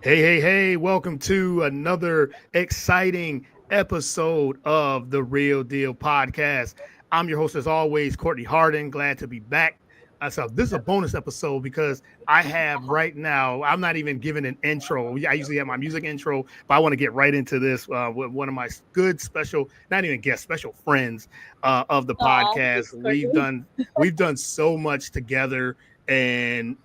Hey, welcome to another exciting episode of the Real Deal Podcast. I'm your host, as always, Courtney Harden. Glad to be back. So, this is a bonus episode because I have right now, I'm not even giving an intro. I usually have my music intro, but I want to get right into this with one of my good special, not even guest, special friends of the Aw, podcast. thanks, Courtney. We've done so much together, and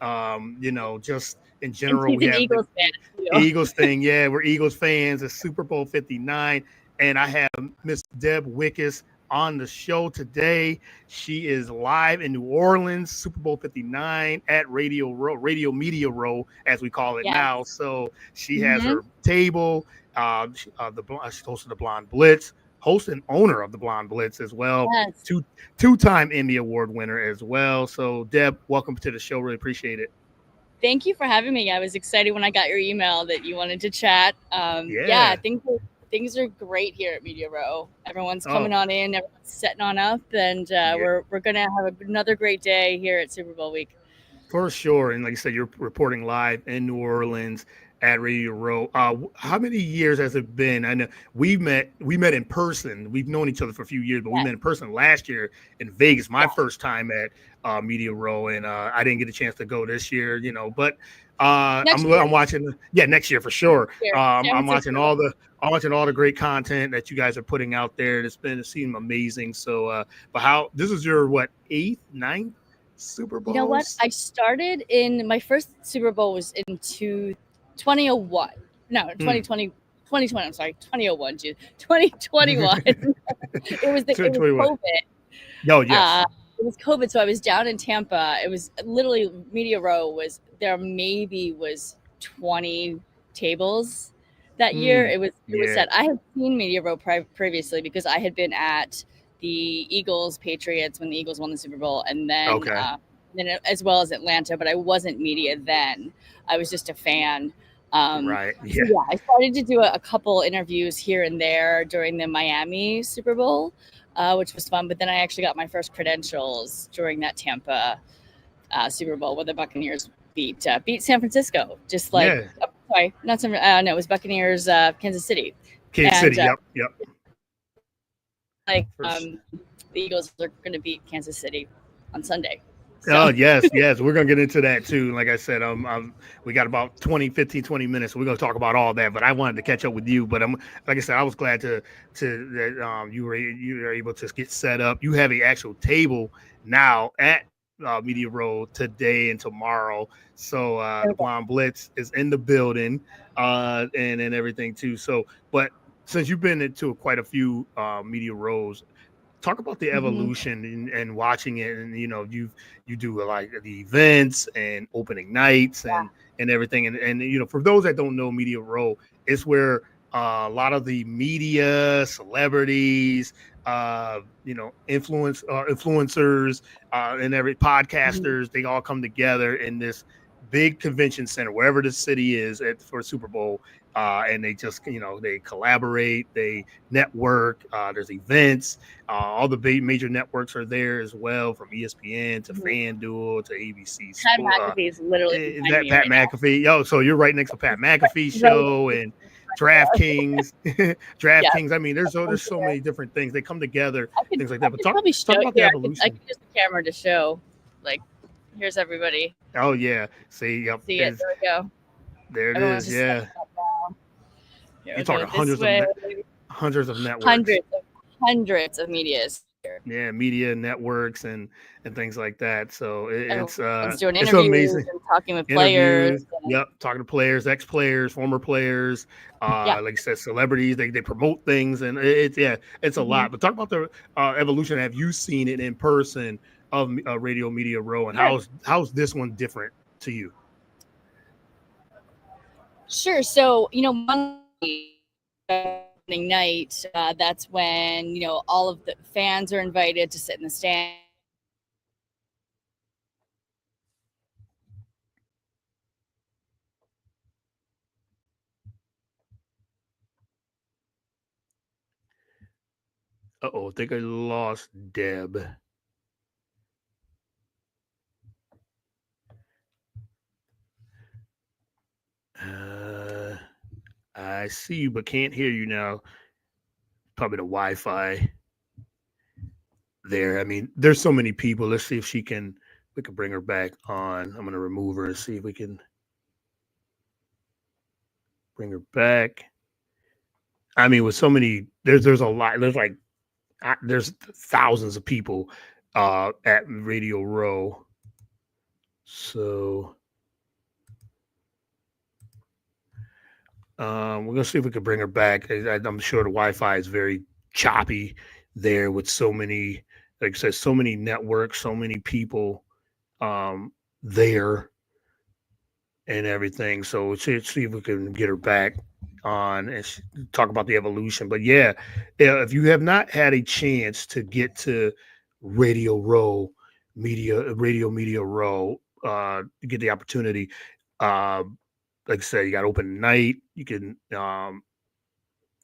just in And general, she's we an have the Eagles fan too. Eagles thing. Yeah, we're Eagles fans. It's Super Bowl 59. And I have Miss Deb Whitcas on the show today. She is live in New Orleans, Super Bowl 59 at Radio Media Row, as we call it Yes. now. So she has Mm-hmm. her table. She's hosted the Blonde Blitz, host and owner of the Blonde Blitz as well. Yes. Two-time Emmy Award winner as well. So Deb, welcome to the show. Really appreciate it. Thank you for having me. I was excited when I got your email that you wanted to chat. Yeah, Yeah. things are great here at Media Row. Everyone's coming Oh, on in, everyone's setting on up, and yeah. we're gonna have another great day here at Super Bowl week. For sure. And like I said, you're reporting live in New Orleans at Radio Row. How many years has it been? I know we met in person. We've known each other for a few years, but we Yes. met in person last year in Vegas, my Yeah. first time at Media Row. And I didn't get a chance to go this year, but Next I'm year, watching, yeah, next year for sure. San I'm watching Francisco. I'm watching all the great content that you guys are putting out there. It seemed amazing. So, but how this is your what, eighth, ninth Super You know what? Bowls? I started in my first Super Bowl was in 2001. No, Hmm. 2020. I'm sorry, 2001. 2021. It was 2021. COVID. Oh, yes. Uh, it was COVID, so I was down in Tampa. It was literally Media Row was there. Maybe was 20 tables that year. Hmm. It was Yeah. set. I had seen Media Row previously because I had been at the Eagles Patriots when the Eagles won the Super Bowl, and Okay. then as well as Atlanta. But I wasn't media then. I was just a fan. Right. So Yeah. yeah, I started to do a couple interviews here and there during the Miami Super Bowl, which was fun. But then I actually got my first credentials during that Tampa Super Bowl where the Buccaneers beat San Francisco. Just like, Yeah. oh, sorry, not San. No, it was Buccaneers Kansas City, Kansas and City. Yep. Yep. like First. the Eagles are going to beat Kansas City on Sunday. So Oh, yes, yes. We're going to get into that too. Like I said, we got about 20, 15, 20 minutes. So we're going to talk about all that, but I wanted to catch up with you. But like I said, I was glad to that you were able to get set up. You have an actual table now at Media Row today and tomorrow. So the Blonde Blitz is in the building, and everything too. So, but since you've been into quite a few Media Rows, talk about the mhm. evolution and watching it, and you do like the events and opening nights and everything, and for those that don't know, Media Row is where a lot of the media celebrities, influencers, and every Mhm. podcasters, they all come together in this big convention center wherever the city is for Super Bowl, and they just they collaborate, they network, there's events, all the big major networks are there as well, from ESPN to Mhm. FanDuel to ABC Pat Sport. McAfee is literally behind That me Pat right now. McAfee, yo, so you're right next to Pat McAfee Right. show and DraftKings, Yeah. DraftKings. I mean, there's so many different things. They come together, things like I that. But could talk probably show talk about the here. I evolution. could use the camera to show. Like, here's everybody. Oh yeah, see, yep, See it? is There we go. there it Everyone's is. just setting Yeah, up now. Here you're we go talking this way. hundreds of networks. Hundreds of hundreds of medias here. Yeah, media networks and things like that. So Everyone's doing it's interviews amazing. and talking with players. Interviews, yep, talking to players, ex-players, former players, Yeah. like I said, celebrities. They promote things, and it's yeah, it's a Hmm. lot. But talk about the evolution. Have you seen it in person of Radio Media Row, and Sure. how's this one different to you? Sure. So, Monday opening night, that's when, all of the fans are invited to sit in the stand. Uh-oh, I think I lost Deb. I see you but can't hear you now. Probably the Wi-Fi there. I mean, there's so many people. Let's see if we can bring her back on. I'm gonna remove her and see if we can bring her back. I mean, with so many, there's a lot. There's thousands of people at Radio Row. So we're gonna see if we can bring her back. I'm sure the Wi-Fi is very choppy there with so many, like I said, so many networks, so many people there and everything. So see if we can get her back on and talk about the evolution. But yeah, if you have not had a chance to get to Radio Row, Radio Media Row, get the opportunity. Like I said, you got open night. You can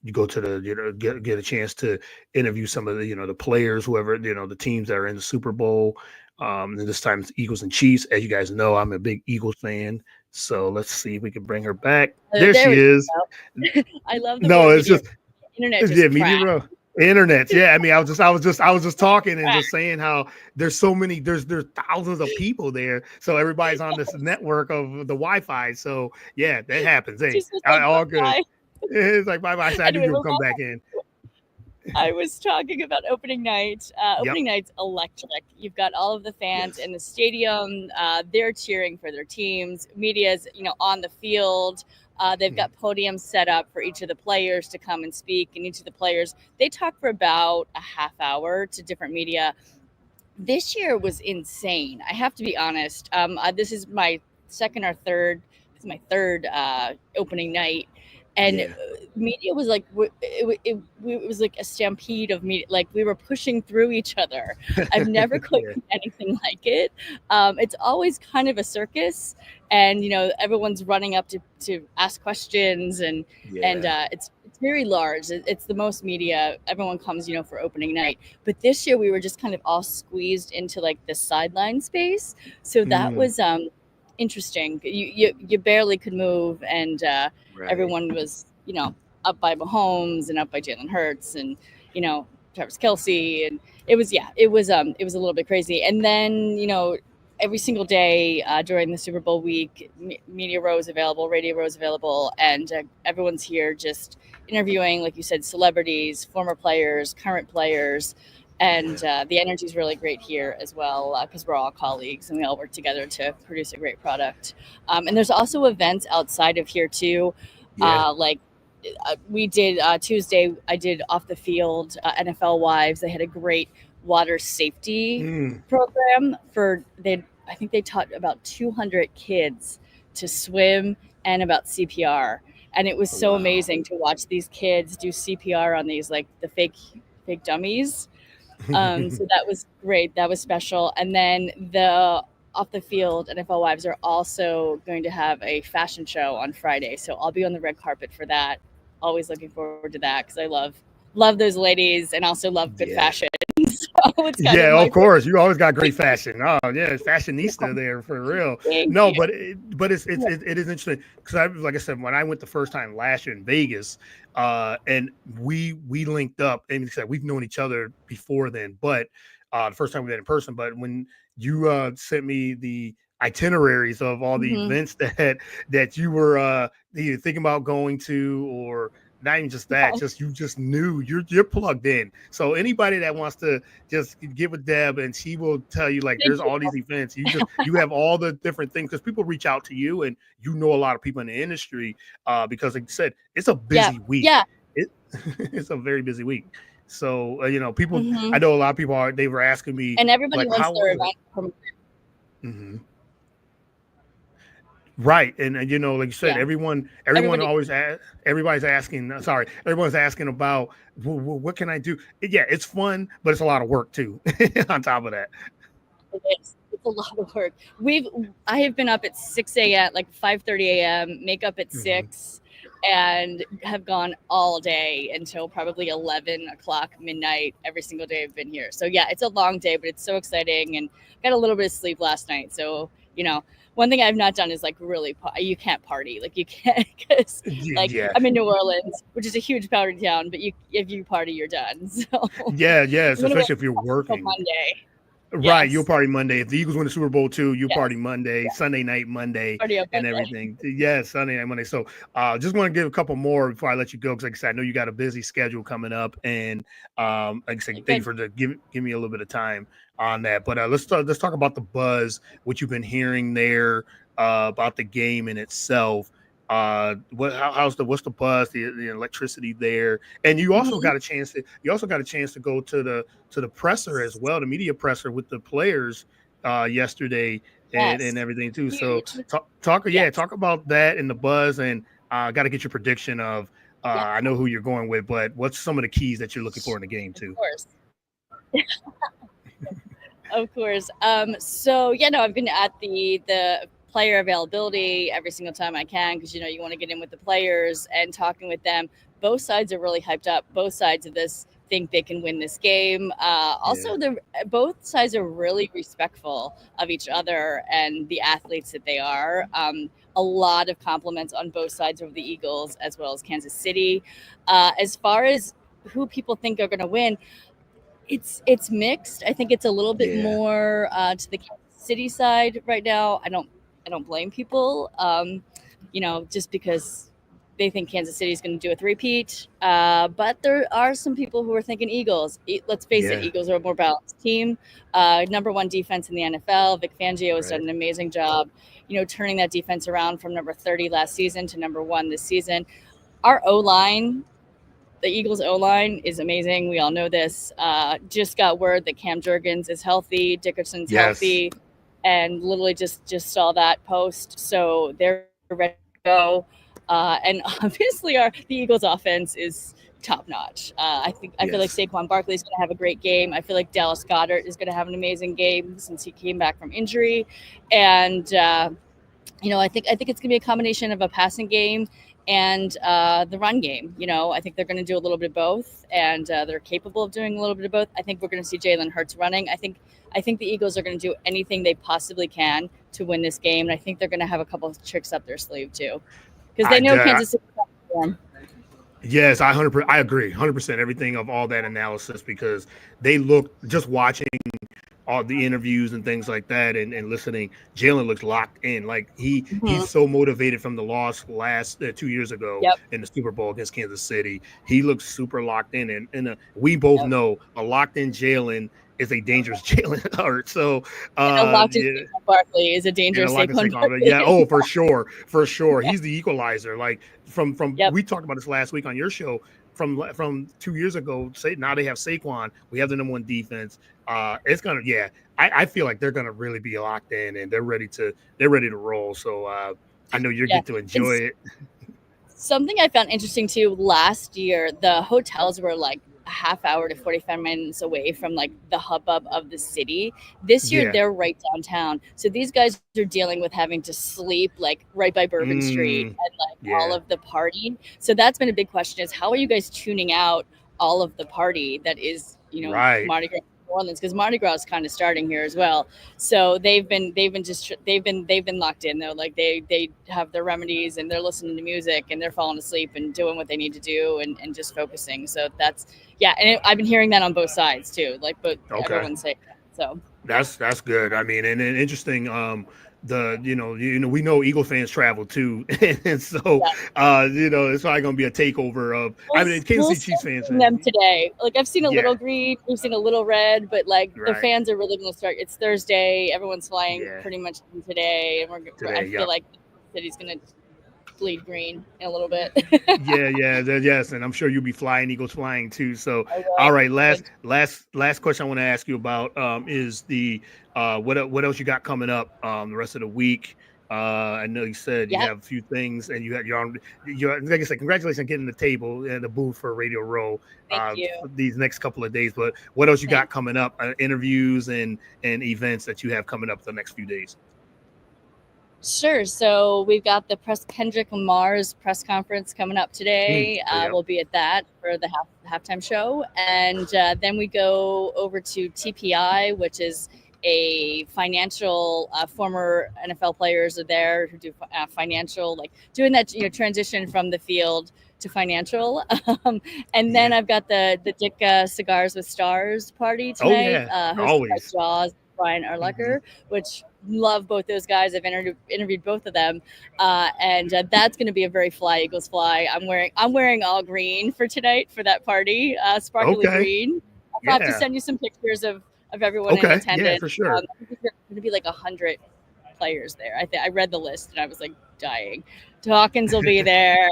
you go to the get a chance to interview some of the the players, whoever the teams that are in the Super Bowl. And this time it's Eagles and Chiefs. As you guys know, I'm a big Eagles fan. So let's see if we can bring her back. There she is. I love the no, it's media. just Internet. Just yeah, Media Row. Internet. Yeah, I mean, I was just talking and just saying how there's so many, there's thousands of people there. So everybody's on this network of the Wi-Fi. So yeah, that happens. Hey, all good. It's like bye-bye. So I knew you would come back in. I was talking about opening night. Opening night's electric. You've got all of the fans in the stadium. They're cheering for their teams. Media's, on the field. They've got podiums set up for each of the players to come and speak. And each of the players, they talk for about a half hour to different media. This year was insane. I have to be honest. This is my third opening night. And media was like, it was like a stampede of media. Like we were pushing through each other. I've never quite seen anything like it. It's always kind of a circus, and everyone's running up to ask questions, and it's very large. It's the most media. Everyone comes, for opening night. But this year we were just kind of all squeezed into like the sideline space. So that was interesting. You barely could move, and everyone was up by Mahomes and up by Jalen Hurts and Travis Kelce, and it was a little bit crazy. And then every single day during the Super Bowl week, Media Row is available, Radio Row is available, and everyone's here just interviewing, like you said, celebrities, former players, current players. And the energy is really great here as well because we're all colleagues and we all work together to produce a great product. And there's also events outside of here too. We did Tuesday, I did Off the Field, NFL Wives. They had a great water safety program I think they taught about 200 kids to swim and about CPR. And it was so amazing to watch these kids do CPR on these, like the fake dummies. So that was great. That was special. And then the Off the Field NFL Wives are also going to have a fashion show on Friday. So I'll be on the red carpet for that. Always looking forward to that because I love those ladies and also love good fashion. So of course. You always got great fashion. Oh yeah, fashionista there for real. But it is interesting because like I said, when I went the first time last year in Vegas, and we linked up, and said we've known each other before then, but the first time we met in person. But when you sent me the itineraries of all the events that you were either thinking about going to, or not even just that, you just knew you're plugged in. So anybody that wants to just get with Deb, and she will tell you like there's all these events. You have all the different things because people reach out to you, and a lot of people in the industry because like you said, it's a busy week. Yeah, it's a very busy week. So people. I know a lot of people they were asking me, and everybody wants their event. Right, and like you said, everybody's asking. Everyone's asking about what can I do? Yeah, it's fun, but it's a lot of work too. On top of that, it's a lot of work. I have been up at 6 a.m., like 5:30 a.m., makeup at 6, and have gone all day until probably 11 o'clock midnight every single day I've been here. So yeah, it's a long day, but it's so exciting, and got a little bit of sleep last night. So one thing I've not done is like really you can't party, like you can't, because like Yeah. I'm in New Orleans, which is a huge party town, but if you party, you're done. So Yeah, yes, I'm gonna wait especially if you're until working. Monday. Right, you'll Yes, party Monday. If the Eagles win the Super Bowl too, you'll party yes, Monday, yeah. Sunday night, Monday, Party on and Monday. everything. Yeah, Sunday night, Monday. So, just want to give a couple more before I let you go, because like I said, I know you got a busy schedule coming up, and like I said, thank you for give me a little bit of time on that. But let's talk about the buzz, what you've been hearing there about the game in itself. What's the buzz, the electricity there, and you also got a chance to go to the presser as well, the media presser with the players yesterday and Yes, everything too. So huge. talk Yes, about that and the buzz, and got to get your prediction of yeah, I know who you're going with, but what's some of the keys that you're looking for in the game of too? course. Of course. So yeah, no, I've been at the player availability every single time I can, because you want to get in with the players and talking with them. Both sides are really hyped up. Both sides of this think they can win this game. Yeah, Also, both sides are really respectful of each other and the athletes that they are. A lot of compliments on both sides of the Eagles as well as Kansas City. As far as who people think are going to win, it's mixed. I think it's a little bit yeah, more to the Kansas City side right now. I don't blame people, just because they think Kansas City is going to do a three-peat. But there are some people who are thinking Eagles. Let's face it, yeah, Eagles are a more balanced team. Number one defense in the NFL. Vic Fangio has done right, an amazing job, turning that defense around from number 30 last season to number one this season. Our O-line, the Eagles O-line, is amazing. We all know this. Just got word that Cam Jurgens is healthy, Dickerson's yes, healthy, and literally just saw that post. So they're ready to go. And obviously, the Eagles offense is top notch. I feel like yes, Saquon Barkley is going to have a great game. I feel like Dallas Goedert is going to have an amazing game since he came back from injury, and I think it's going to be a combination of a passing game and the run game. I think they're going to do a little bit of both, and they're capable of doing a little bit of both. I think we're going to see Jalen Hurts running. I think the Eagles are going to do anything they possibly can to win this game, and I think they're going to have a couple of tricks up their sleeve too, because they I know uh, Kansas City can perform. yes, I agree 100% everything of all that analysis, because they look, just watching all the interviews and things like that, and listening, Jalen looks locked in. Like he's Mhm. so motivated from the loss last 2 years ago Yep. in the Super Bowl against Kansas City. He looks super locked in, and we both Yep. know a locked in Jalen is a dangerous Jalen Hurts. So And a locked in yeah, Saquon Barkley is a and I dangerous like to say, Saquon Barkley. yeah, oh, for sure, for sure. Yeah. He's the equalizer. Like from Yep. we talked about this last week on your show. From 2 years ago, say now they have Saquon. We have the number one defense. It's gonna, yeah. I feel like they're gonna really be locked in, and they're ready to roll. So I know you Yeah. get to enjoy It's it. something I found interesting too. Last year, the hotels were like a half hour to 45 minutes away from like the hubbub of the city. This year, Yeah. they're right downtown. So these guys are dealing with having to sleep like right by Bourbon Street Mm, and like all yeah. of the party. So that's been a big question: is how are you guys tuning out all of the party that is, Right. Mardi Gras New Orleans, because Mardi Gras is kind of starting here as well. So they've been locked in though. Like they have their remedies and they're listening to music and they're falling asleep and doing what they need to do, and just focusing. So that's, yeah, and I've been hearing that on both sides too. Like, but Okay. everyone's saying that. So That's good. I mean, and interesting. We know Eagle fans travel too, and so yeah, it's probably gonna be a takeover of. I we'll mean, Kansas we'll City Chiefs start fans. seeing them today. Like I've seen a Yeah, little green, we've seen a little red, but like the right. fans are really going to start. It's Thursday. Everyone's flying Yeah, pretty much today, and I today. feel Yep. like the city's going to bleed green in a little bit. Yes, and I'm sure you'll be flying, Eagles flying too. So, I all will. right, last question I want to ask you about is the what else you got coming up the rest of the week. I know you said you Yeah. have a few things, and you're like I said, congratulations on getting the table and the booth for Radio Row Thank you. for these next couple of days. But what else you Thank got coming up? Interviews and events that you have coming up the next few days. Sure. So we've got the Kendrick Lamar's press conference coming up today. Yep. We'll be at that for the halftime show, and then we go over to TPI, which is a financial former NFL players are there who do financial, like doing that, transition from the field to financial. And then I've got the Dick Cigars with Stars party tonight, hosted always by Jaws, Brian Urlacher, which love both those guys. I've interviewed both of them, and that's going to be a very fly Eagles fly. I'm wearing all green for tonight for that party, sparkly green. I'll have to send you some pictures of everyone in attendance. Yeah, for sure. There's going to be like 100 players there. I read the list and I was like dying. Dawkins will be there.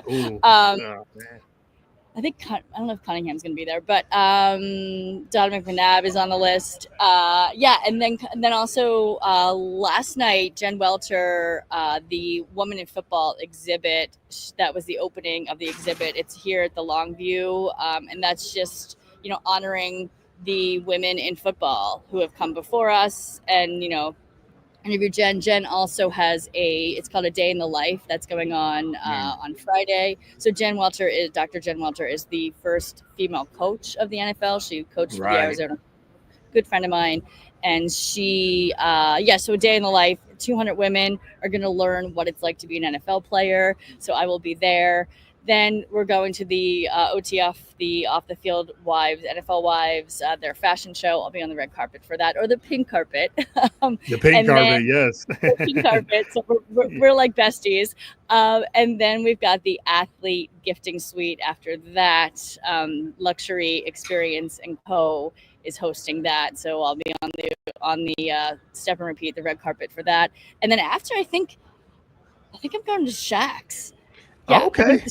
Ooh, I think I don't know if Cunningham's going to be there, but Donovan McNabb is on the list. And then also last night, Jen Welter, the Woman in Football exhibit, that was the opening of the exhibit. It's here at the Longview, and that's just honoring the women in football who have come before us, and interview Jen. Jen also has it's called A Day in the Life that's going on Friday. So Dr. Jen Welter is the first female coach of the NFL. She coached for the Arizona, good friend of mine. And she, so A Day in the Life, 200 women are going to learn what it's like to be an NFL player. So I will be there. Then we're going to the OTF, the Off the Field Wives, NFL Wives, their fashion show. I'll be on the red carpet for that, or the pink carpet. The pink carpet, yes. The pink carpet. So we're like besties. And then we've got the athlete gifting suite after that. Luxury Experience and Co. is hosting that. So I'll be on the step and repeat, the red carpet for that. And then after, I think I'm going to Shaq's. Yeah, okay.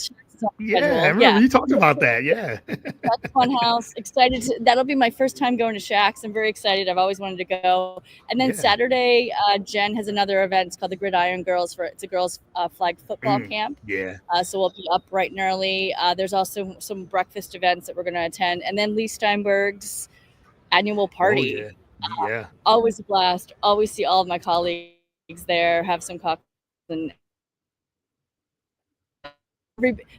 Yeah, I remember you talked about that. Yeah. That's fun house. Excited. That'll be my first time going to Shaq's. I'm very excited. I've always wanted to go. And then Saturday, Jen has another event. It's called the Gridiron Girls. It's a girls' flag football camp. Yeah. So we'll be up bright and early. There's also some breakfast events that we're going to attend. And then Lee Steinberg's annual party. Oh, yeah. Always a blast. Always see all of my colleagues there, have some cocktails, and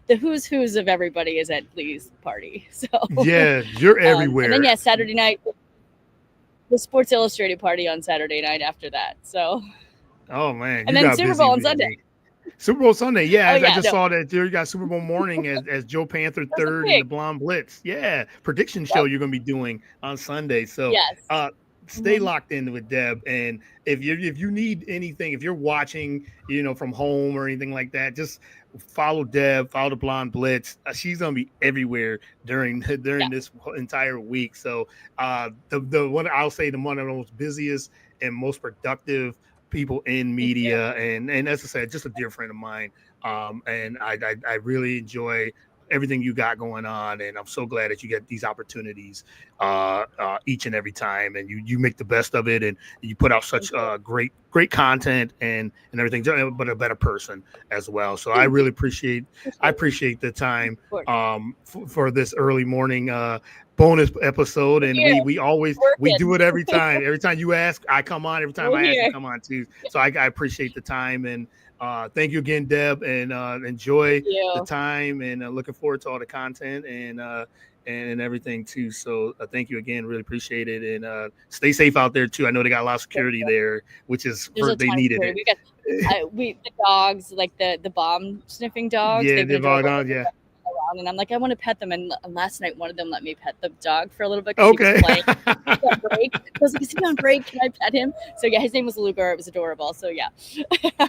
the who's of everybody is at Lee's party. So yeah, you're everywhere. And then Saturday night, the Sports Illustrated party on Saturday night after that. So oh man, and then Super Bowl on Sunday. Super Bowl Sunday, I just saw that you got Super Bowl morning as Joe Panther third in the Blonde Blitz. Yeah, prediction show you're going to be doing on Sunday. So stay locked in with Deb, and if you need anything, if you're watching, from home or anything like that, just follow Deb, follow the Blonde Blitz. She's gonna be everywhere during this entire week. So the one I'll say, one of the most busiest and most productive people in media, and as I said, just a dear friend of mine. And I really enjoy everything you got going on, and I'm so glad that you get these opportunities each and every time, and you make the best of it, and you put out such great content and everything, but a better person as well. So I really appreciate the time for this early morning bonus episode, and we always do it every time you ask, I come on. Every time I ask, I come on too. So I appreciate the time, and thank you again, Deb, and enjoy the time, and looking forward to all the content and everything too. So thank you again, really appreciate it, and stay safe out there too. I know they got a lot of security there, which is they needed it. We got the dogs, like the bomb sniffing dogs. Yeah, the dogs, yeah. And I'm like, I want to pet them. And last night, one of them let me pet the dog for a little bit. Okay. He was on break. I was like, is he on break? Can I pet him? So his name was Luger. It was adorable. So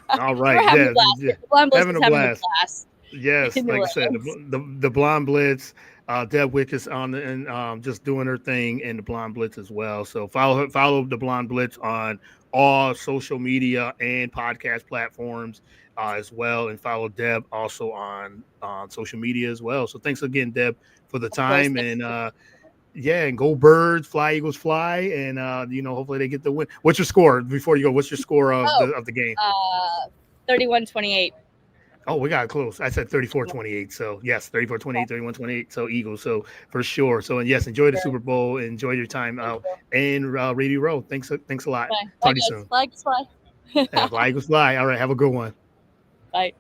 all right. We're having a blast. Yes, like I said, the Blonde Blitz, Deb Whitcas and just doing her thing in the Blonde Blitz as well. So follow the Blonde Blitz on all social media and podcast platforms as well, and follow Deb also on social media as well. So thanks again, Deb, for the time, and and go Birds, fly Eagles fly, and hopefully they get the win. What's your score before you go? What's your score of the game? 31-28. Oh, we got close. I said 34-28. So yes, 34-28, 31-28. So Eagles. So for sure. So, and yes, enjoy the Super Bowl. Enjoy your time out and Radio Row. Thanks a lot. Bye. Talk to you soon. Fly Eagles fly. Fly Eagles fly. All right. Have a good one. Bye.